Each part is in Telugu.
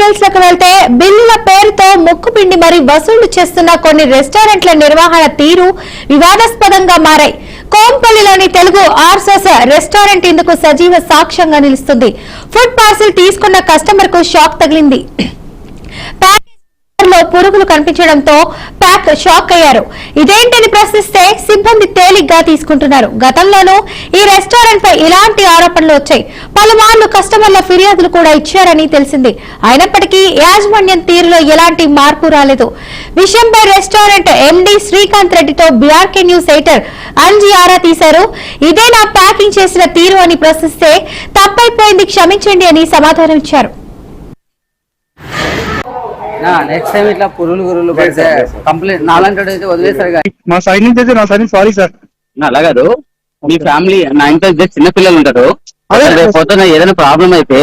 డీటెయిల్స్ లకు వెళ్తే బిల్లుల పేరుతో ముక్కుపిండి మరి వసూలు చేస్తున్న కొన్ని రెస్టారెంట్ల నిర్వహణ తీరు వివాదాస్పదంగా మారాయి. కోంపల్లిలోని తెలుగు ఆర్సెస్ రెస్టారెంట్ ఇందుకు సజీవ సాక్ష్యంగా నిలుస్తుంది. ఫుడ్ పార్సిల్ తీసుకున్న కస్టమర్ కు షాక్ తగిలింది. పురుగులు కనిపించడంతో ప్యాక్ షాక్ అయ్యారు. ఇదేంటని ప్రశ్నిస్తే సిబ్బంది తేలిగ్గా తీసుకుంటున్నారు. గతంలోనూ ఈ రెస్టారెంట్ పై ఇలాంటి ఆరోపణలు వచ్చాయి. పలుమార్లు కస్టమర్ల ఫిర్యాదులు కూడా ఇచ్చారని తెలిసింది. అయినప్పటికీ యాజమాన్యం తీరులో ఎలాంటి మార్పు రాలేదు. విషయంపై రెస్టారెంట్ ఎండీ శ్రీకాంత్ రెడ్డితో బీఆర్కే న్యూస్ ఎడిటర్ అంజీ ఆరా తీశారు. ఇదేనా ప్యాకింగ్ చేసిన తీరు అని ప్రశ్నిస్తే తప్పైపోయింది, క్షమించండి అని సమాధానం ఇచ్చారు. నెక్స్ట్ టైం ఇట్లా పురుగులు పడితే కంప్లీట్ నాలంటాడు అయితే వదిలేసారు. మా సైడ్ నుంచి అయితే నా సైడ్ సారీ సార్. అలా కాదు, మీ ఫ్యామిలీ నా ఇంట్లో చిన్న పిల్లలు ఉంటారు. పోతున్న ఏదైనా ప్రాబ్లం అయితే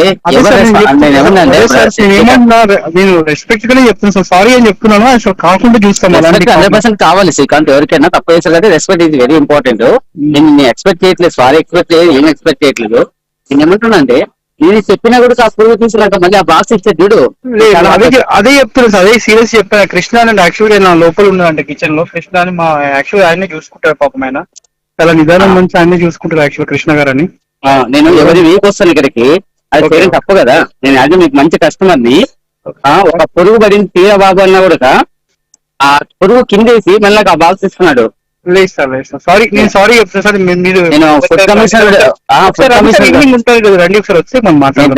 నేను రెస్పెక్ట్ గానే చెప్తున్నాను సార్, సారీ అని చెప్తున్నాను. అసలు కాకుండా చూస్తాను 100% కావాలి. శ్రీకాంత్ ఎవరికైనా తప్పు చేస్తారు కదా, రెస్పెక్ట్ ఈజ్ వెరీ ఇంపార్టెంట్. నేను ఎక్స్పెక్ట్ చేయట్లేదు, సారీ ఎక్స్పెక్ట్ చేయలేదు, ఏం ఎక్స్పెక్ట్ చేయట్లేదు. నేను ఏమంటున్నా అంటే నేను చెప్పినా కూడా ఆ పురుగు తీసుకున్నాక మళ్ళీ ఆ బాక్స్ ఇచ్చే చూడు. అదే చెప్తున్నాను సార్, అదే సీరియస్ చెప్పాను. కృష్ణ అని యాక్చువల్గా నా లోపల ఉన్నాడంటే కిచెన్ లో. కృష్ణ అని మా యాక్చువల్ ఆయనే చూసుకుంటారు పాపం. ఆయన చాలా నిదానం మంచి ఆయనే చూసుకుంటారు యాక్చువల్ కృష్ణ గారు అని. నేను ఎవరి వీక్ వస్తాను ఇక్కడికి, అది చేయడం తప్పు కదా. నేను యాజ్ మీకు మంచి కస్టమర్ ని ఒక పురుగు పడింది తీరా బాబు అన్నా కూడా ఆ పురుగు కిందేసి మళ్ళీ ఆ బాక్స్ ఇస్తున్నాడు. లేదు సార్, లేదు సార్, సారీ. నేను సారీ చెప్తాను సార్. మీరు ఫుడ్ కమిషనర్ ఉంటుంది కదా, రండి ఒకసారి వచ్చి మనం మాట్లాడదాం.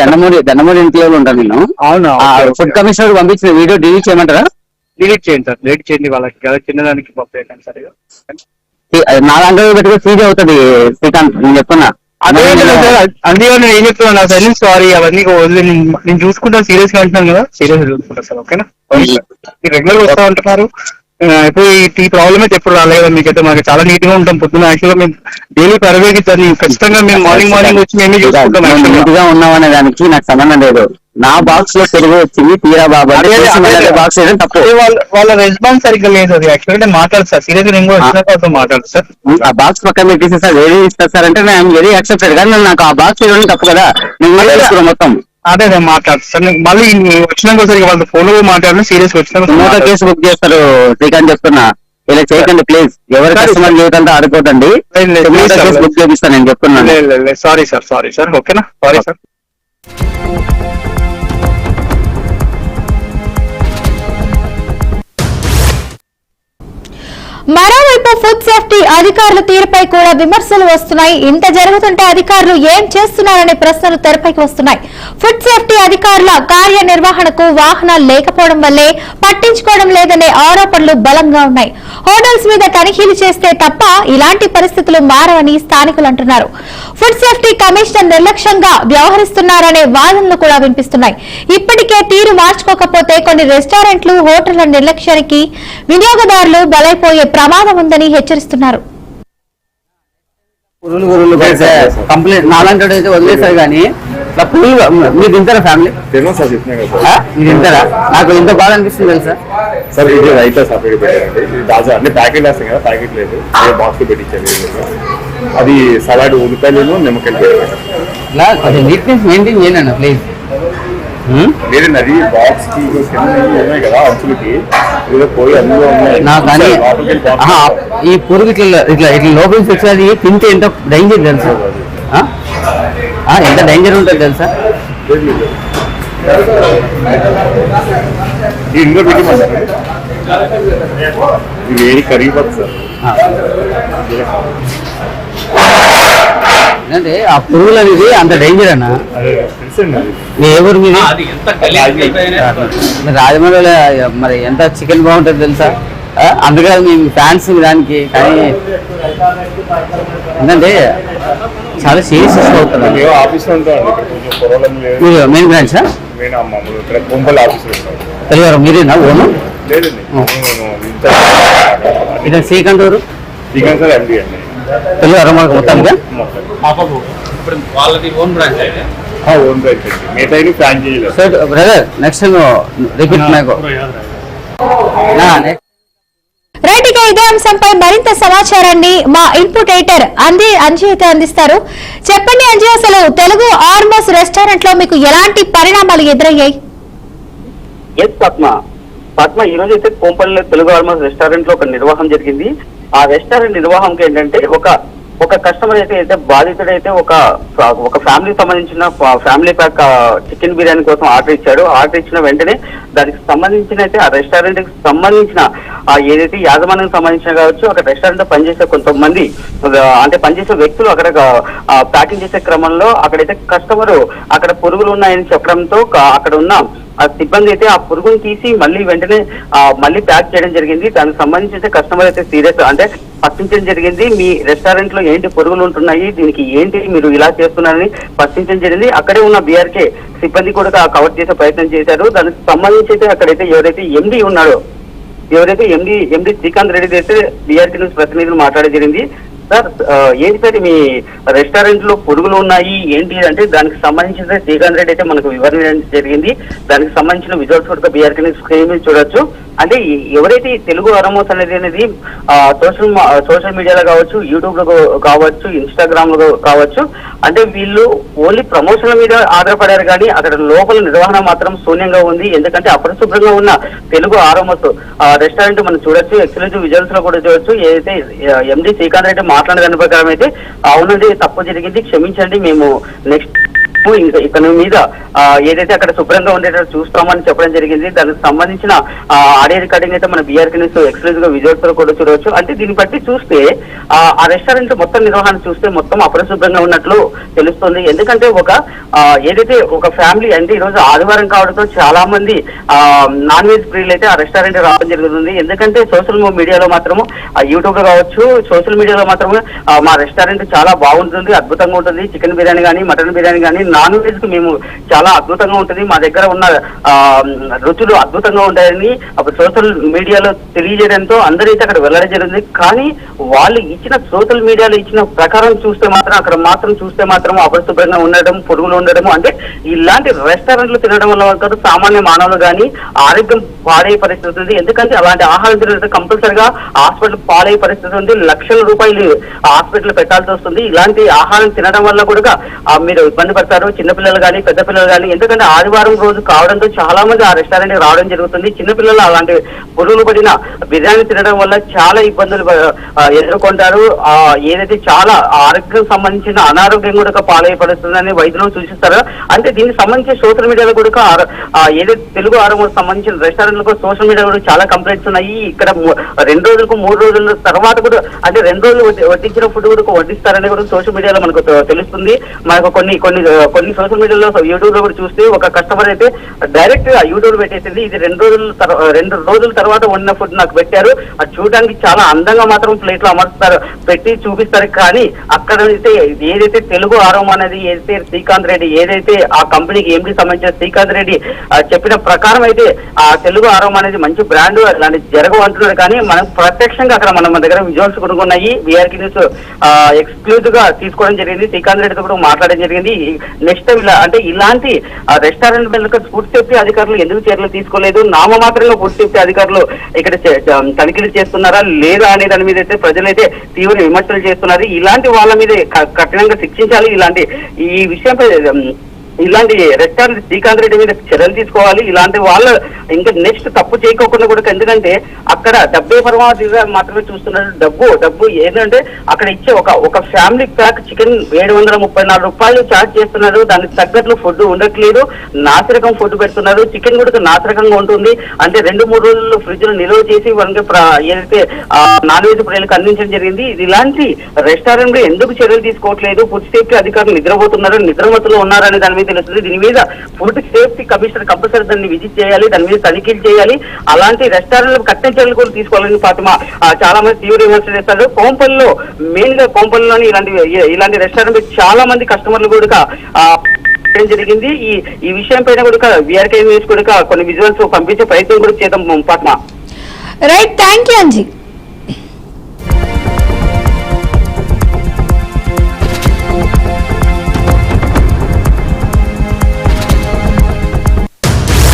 దండమూరి ఇంట్లో ఉంటాను నేను. అవునా? ఫుడ్ కమిషనర్ పంపించిన వీడియో డిలీట్ చేయమంటారా? డిలీట్ చేయండి సార్, డిలీట్ చేయండి. వాళ్ళకి కదా చిన్నదానికి పంపేయండి సరిగా. నా దాంట్లో పెట్టుకుని ఫీజ్ అవుతుంది శ్రీకాంత్, నేను చెప్తున్నా. అందుకే నేను ఏం చెప్తున్నాను నా సైడ్ నుంచి సారీ. అవన్నీ వదిలే, నేను చూసుకుంటాను. సీరియస్ గా అంటున్నాను కదా, సీరియస్ గా చూసుకుంటాను సార్. ఓకేనా? మీరు రెగ్యులర్ గా వస్తా ఉంటున్నారు. ఇప్పుడు ఈ ప్రాబ్లమ్ అయితే ఎప్పుడు రాలేదు మీకైతే. మాకు చాలా నీట్ గా ఉంటాం. పొద్దున్న యాక్చువల్గా మేము డైలీ పర్వేగిస్తాను. ఖచ్చితంగా మేము మార్నింగ్ వచ్చి మేమే చూసుకుంటాం. నీట్ గా ఉన్నామనే దానికి నాకు సంబంధం లేదు. నా బాక్స్ లో తెలుగు వచ్చింది తీరా బాబా బాక్స్ తప్పు. వాళ్ళ రెస్పాన్స్ సరిగ్గా లేదు. అది యాక్చువల్గా నేను మాట్లాడు సార్, సీరియస్ గా నేను కూడా వచ్చినాక మాట్లాడు సార్. ఆ బాక్స్ పక్కన పెట్టేసి సార్ వేరే ఇస్తారు సార్ అంటే నేను వెరీ యాక్సెప్టెడ్. కానీ నాకు ఆ బాక్స్ ఇవ్వడం తప్పు కదా. నేను మొత్తం అదే నేను మాట్లాడు సార్. మళ్ళీ వచ్చినాక సరిగ్గా వాళ్ళ ఫోన్ లో మాట్లాడిన సీరియస్ గా వచ్చినాక కేసు బుక్ చేస్తారు. శ్రీకాంత్ చెప్తున్నా, ఇలా చేయకండి ప్లీజ్. ఎవరి కస్టమర్ జీవితంతో ఆడుకోకండి. బుక్ చేపిస్తాను నేను చెప్తున్నాను. Sorry sir, sorry sir. ఓకేనా? Sorry sir. మరోవైపు ఫుడ్ సేఫ్టీ అధికారుల తీరుపై కూడా విమర్శలు వస్తున్నాయి. ఇంత జరుగుతుంటే అధికారులు ఏం చేస్తున్నారనే ప్రశ్నలు తెరపైకి వస్తున్నాయి. ఫుడ్ సేఫ్టీ అధికారుల కార్యనిర్వహణకు వాహనాలు లేకపోవడం వల్లే పట్టించుకోవడం లేదనే ఆరోపణలు బలంగా ఉన్నాయి. హోటల్స్ మీద తనిఖీలు చేస్తే తప్ప ఇలాంటి పరిస్థితులు మారవని స్థానికులు అంటున్నారు. ఫుడ్ సేఫ్టీ కమిషనర్ నిర్లక్ష్యంగా వ్యవహరిస్తున్నారనే వాదనలు కూడా వినిపిస్తున్నాయి. ఇప్పటికే తీరు మార్చుకోకపోతే కొన్ని రెస్టారెంట్లు, హోటళ్ల నిర్లక్ష్యానికి వినియోగదారులు బలైపోయే ప్రమాదం ఉందని హెచ్చరిస్తున్నారు. పురుగులు కంప్లీట్ నాలంటాడు అయితే వదిలేసారు. కానీ మీరు తింటారా ఫ్యామిలీ? మీరు తింటారా? నాకు ఎంత బాగా అనిపిస్తుంది తెలుసా సార్. ఇది రైట్ సపరేట్ పెట్టారండి. తాజా అంటే ప్యాకెట్ వేస్తాం కదా, ప్యాకెట్ లేదు, బాక్స్ లో పెట్టించారు. అది సలాడ్ ఉల్లిపాయలు నిమ్మకాయలు పెట్టారు. కొంచెం నీట్నెస్ మెయింటైన్ చేయండి ప్లీజ్. లేదండి, అది బాక్స్ కి ఉన్నాయి కదా అంచులకి ఏదో పోయి అందులో ఈ పురుగు ఇట్లా ఇట్లా ఇట్లా లోపలికి వచ్చేది తింటే ఎంత డేంజర్ తెలుసా? ఎంత డేంజర్ ఉంటుంది తెలుసా? ఇంట్లో పెట్టిమంటారు, ఇది వేడి కరిగిపోతుంది సార్. అంటే ఆ పురుగులు అనేది అంత డేంజర్ అన్న. ఎవరు మీరు రాజమండ్రిలో మరి ఎంత చికెన్ బాగుంటుంది తెలుసా? అందుకని మేము ఫ్యాన్స్ దానికి. కానీ ఏంటంటే చాలా సీరియస్ ఇష్యూ అవుతుంది. మీరు మెయిన్ బ్రాంచ్ తెలియదు మీరేనా ఓను? ఇదే శ్రీకాంత్ ఎవరు? తెలియదు మనకు మొత్తం బ్రదర్. నెక్స్ట్ రిపీట్ నాకు రైట్. ఇక ఇదే అంశంపై మరింత సమాచారాన్ని మా ఇన్పుట్ ఎడిటర్ అంజీ అయితే అందిస్తారు. చెప్పండి అంజీ, అసలు తెలుగు ఆర్మోస్ రెస్టారెంట్ లో మీకు ఎలాంటి పరిణామాలు ఎదురయ్యాయి? ఎస్ పద్మ ఈ రోజు అయితే కోంపల్లిలో తెలుగు ఆల్మోస్ట్ రెస్టారెంట్ లో ఒక నిర్వాహం జరిగింది. ఆ రెస్టారెంట్ నిర్వాహంకి ఏంటంటే ఒక కస్టమర్ అయితే బాధితుడైతే ఒక ఫ్యామిలీకి సంబంధించిన ఫ్యామిలీ ప్యాక్ చికెన్ బిర్యానీ కోసం ఆర్డర్ ఇచ్చాడు. ఆర్డర్ ఇచ్చిన వెంటనే దానికి సంబంధించిన అయితే ఆ రెస్టారెంట్ కి సంబంధించిన ఏదైతే యాజమాన్యం సంబంధించిన కావచ్చు, అక్కడ రెస్టారెంట్ లో పనిచేసే కొంతమంది అంటే పనిచేసే వ్యక్తులు అక్కడ ప్యాకింగ్ చేసే క్రమంలో అక్కడైతే కస్టమర్ అక్కడ పురుగులు ఉన్నాయని చెప్పడంతో అక్కడ ఉన్న ఆ సిబ్బంది అయితే ఆ పురుగును తీసి మళ్ళీ వెంటనే మళ్ళీ ప్యాక్ చేయడం జరిగింది. దానికి సంబంధించి కస్టమర్ అయితే సీరియస్ అంటే ప్రశ్నించడం జరిగింది. మీ రెస్టారెంట్ లో ఏంటి పురుగులు ఉంటున్నాయి, దీనికి ఏంటి మీరు ఇలా చేస్తున్నారని ప్రశ్నించడం జరిగింది. అక్కడే ఉన్న బీఆర్కే సిబ్బంది కూడా కవర్ చేసే ప్రయత్నం చేశారు. దానికి సంబంధించి అయితే అక్కడైతే ఎవరైతే ఎండి ఉన్నాడో ఎండి శ్రీకాంత్ రెడ్డి అయితే బీఆర్కే న్యూస్ ప్రతినిధులు మాట్లాడడం జరిగింది. సార్ ఏంటి సార్ మీ రెస్టారెంట్ లో పురుగులు ఉన్నాయి ఏంటి అంటే దానికి సంబంధించిన శ్రీకాంత్ రెడ్డి అయితే మనకు వివరణ జరిగింది. దానికి సంబంధించిన విజువల్స్ కూడా బీఆర్కే స్క్రీన్ మీద చూడొచ్చు. అంటే ఎవరైతే తెలుగు అరమోస్ అనేది సోషల్ మీడియాలో కావచ్చు, యూట్యూబ్ లో కావచ్చు, ఇన్స్టాగ్రామ్ లో కావచ్చు, అంటే వీళ్ళు ఓన్లీ ప్రమోషన్ల మీద ఆధారపడారు కానీ అక్కడ లోపల నిర్వహణ మాత్రం శూన్యంగా ఉంది. ఎందుకంటే అపరిశుభ్రంగా ఉన్న తెలుగు ఆరమోస్ రెస్టారెంట్ మనం చూడొచ్చు. ఎక్స్క్లూజివ్ విజువల్స్ లో కూడా చూడొచ్చు. ఏదైతే ఎండి శ్రీకాంత్ రెడ్డి మాట్లాడిన దాని ప్రకారం అయితే అవునండి తప్పు జరిగింది, క్షమించండి, మేము నెక్స్ట్ ఇతని మీద ఏదైతే అక్కడ శుభ్రంగా ఉండేటట్టు చూస్తామని చెప్పడం జరిగింది. దానికి సంబంధించిన ఆడియో రికార్డింగ్ అయితే మన బీఆర్కే న్యూస్ ఎక్స్క్లూజివ్ గా విజువల్స్ లో కూడా చూడవచ్చు. అంటే దీన్ని బట్టి చూస్తే ఆ రెస్టారెంట్ మొత్తం నిర్వహణ చూస్తే మొత్తం అపరిశుభ్రంగా ఉన్నట్లు తెలుస్తుంది. ఎందుకంటే ఏదైతే ఒక ఫ్యామిలీ అంటే ఈ రోజు ఆదివారం కావడంతో చాలా మంది నాన్ వెజ్ ప్రియులు అయితే ఆ రెస్టారెంట్ రావడం జరుగుతుంది. ఎందుకంటే సోషల్ మీడియాలో మాత్రము యూట్యూబ్ లో కావచ్చు, సోషల్ మీడియాలో మాత్రమే మా రెస్టారెంట్ చాలా బాగుంటుంది, అద్భుతంగా ఉంటుంది, చికెన్ బిర్యానీ కానీ మటన్ బిర్యానీ కానీ నాన్ వెజ్ కు మేము చాలా అద్భుతంగా ఉంటుంది, మా దగ్గర ఉన్న రుచులు అద్భుతంగా ఉంటాయని అప్పుడు సోషల్ మీడియాలో తెలియజేయడంతో అందరైతే అక్కడ వెళ్ళడం జరిగింది. కానీ వాళ్ళు ఇచ్చిన సోషల్ మీడియాలో ఇచ్చిన ప్రకారం చూస్తే మాత్రం అక్కడ చూస్తే మాత్రం అపరిశుభ్రంగా ఉండడం, పురుగులు ఉండడం, అంటే ఇలాంటి రెస్టారెంట్లు తినడం వల్ల సామాన్య మానవులు కానీ ఆరోగ్యం పాడయ్యే పరిస్థితి ఉంది. ఎందుకంటే అలాంటి ఆహారం తినడం కంపల్సరిగా హాస్పిటల్ పాడయ్యే పరిస్థితి ఉంది, లక్షల రూపాయలు హాస్పిటల్ పెట్టాల్సి వస్తుంది. ఇలాంటి ఆహారం తినడం వల్ల కూడా మీరు ఇబ్బంది పడతారు, చిన్నపిల్లలు కానీ పెద్ద పిల్లలు కానీ. ఎందుకంటే ఆదివారం రోజు కావడంతో చాలా మంది ఆ రెస్టారెంట్ రావడం జరుగుతుంది. చిన్నపిల్లలు అలాంటి పురుగులు పడిన బిర్యానీ తినడం వల్ల చాలా ఇబ్బందులు ఎదుర్కొంటారు. ఏదైతే చాలా ఆరోగ్యం సంబంధించిన అనారోగ్యం కూడా పాలైపడుతుందని వైద్యులు సూచిస్తారు. అంటే దీనికి సంబంధించి సోషల్ మీడియాలో కూడా ఏదైతే తెలుగు ఆరోగ్యం సంబంధించిన రెస్టారెంట్లకు సోషల్ మీడియా కూడా చాలా కంప్లైంట్స్ ఉన్నాయి. ఇక్కడ 2 రోజులకు 3 రోజుల తర్వాత కూడా అంటే 2 రోజులు వడ్డించిన ఫుడ్ కూడా వడ్డిస్తారని కూడా సోషల్ మీడియాలో మనకు తెలుస్తుంది. మనకు కొన్ని సోషల్ మీడియాలో యూట్యూబ్ లో కూడా చూస్తే ఒక కస్టమర్ అయితే డైరెక్ట్ గా యూట్యూబ్ పెట్టేసింది. ఇది 2 రోజుల తర్వాత వండిన ఫుడ్ నాకు పెట్టారు, అది చూడడానికి చాలా అందంగా మాత్రం ప్లేట్ లో అమర్స్తారు, పెట్టి చూపిస్తారు. కానీ అక్కడ అయితే ఏదైతే తెలుగు ఆరోగ్యం అనేది ఏదైతే శ్రీకాంత్ రెడ్డి ఏదైతే ఆ కంపెనీకి ఏంటి సంబంధించిన శ్రీకాంత్ రెడ్డి చెప్పిన ప్రకారం అయితే ఆ తెలుగు ఆరోగ్యం అనేది మంచి బ్రాండ్ అలాంటి జరగవు అంటున్నాడు. కానీ మనం ప్రత్యక్షంగా అక్కడ మన దగ్గర విజువల్స్ కూడా ఉన్నాయి. బీఆర్కే న్యూస్ ఎక్స్క్లూజివ్ గా తీసుకోవడం జరిగింది. శ్రీకాంత్ రెడ్డితో కూడా మాట్లాడడం జరిగింది. నెక్స్ట్ టైం అంటే ఇలాంటి రెస్టారెంట్ మీద ఫుడ్ సేఫ్టీ అధికారులు ఎందుకు చర్యలు తీసుకోలేదు, నామమాత్రంగా ఫుడ్ సేఫ్టీ అధికారులు ఇక్కడ తనిఖీలు చేస్తున్నారా లేదా అనే దాని మీద అయితే ప్రజలైతే తీవ్ర విమర్శలు చేస్తున్నారు. ఇలాంటి వాళ్ళ మీద కఠినంగా శిక్షించాలి. ఈ విషయంపై ఇలాంటి రెస్టారెంట్ శ్రీకాంత్ రెడ్డి మీద చర్యలు తీసుకోవాలి. ఇలాంటి వాళ్ళు ఇంకా నెక్స్ట్ తప్పు చేయకోకుండా కూడా, ఎందుకంటే అక్కడ డబ్బే పరమావధిగా మాత్రమే చూస్తున్నారు. డబ్బు ఏంటంటే అక్కడ ఇచ్చే ఒక ఫ్యామిలీ ప్యాక్ చికెన్ 734 రూపాయలు చార్జ్ చేస్తున్నారు. దానికి తగ్గట్లు ఫుడ్ ఉండట్లేదు, నాసిరకం ఫుడ్ పెడుతున్నారు. చికెన్ కూడా నాసిరకంగా ఉంటుంది. అంటే 2-3 రోజుల్లో ఫ్రిడ్జ్ లో నిల్వ చేసి ఏదైతే నాన్ వెజ్ ప్రియులకు అందించడం జరిగింది. ఇలాంటి రెస్టారెంట్ ఎందుకు చర్యలు తీసుకోవట్లేదు, ఫుడ్ సేఫ్టీ అధికారులు నిద్రపోతున్నారు, నిద్రమత్తులో ఉన్నారని దాని మీద తెలుస్తుంది. దీని మీద ఫుడ్ సేఫ్టీ కమిషనర్ కంపల్సరీ దాన్ని విజిట్ చేయాలి, దాని మీద తనిఖీలు చేయాలి. అలాంటి రెస్టారెంట్ కఠిన చర్యలు కూడా తీసుకోవాలని ఫాతిమా చాలా మంది తీవ్ర విమర్శలు చేస్తారు. కోంపల్లిలో మెయిన్ గా కోంపల్లిలోని ఇలాంటి రెస్టారెంట్ చాలా మంది కస్టమర్లు కూడా జరిగింది. ఈ విషయం పైన కూడా బీఆర్కే న్యూస్ కూడా కొన్ని విజువల్స్ పంపించే ప్రయత్నం కూడా చేద్దాం Fatima. Right, thank you Anji.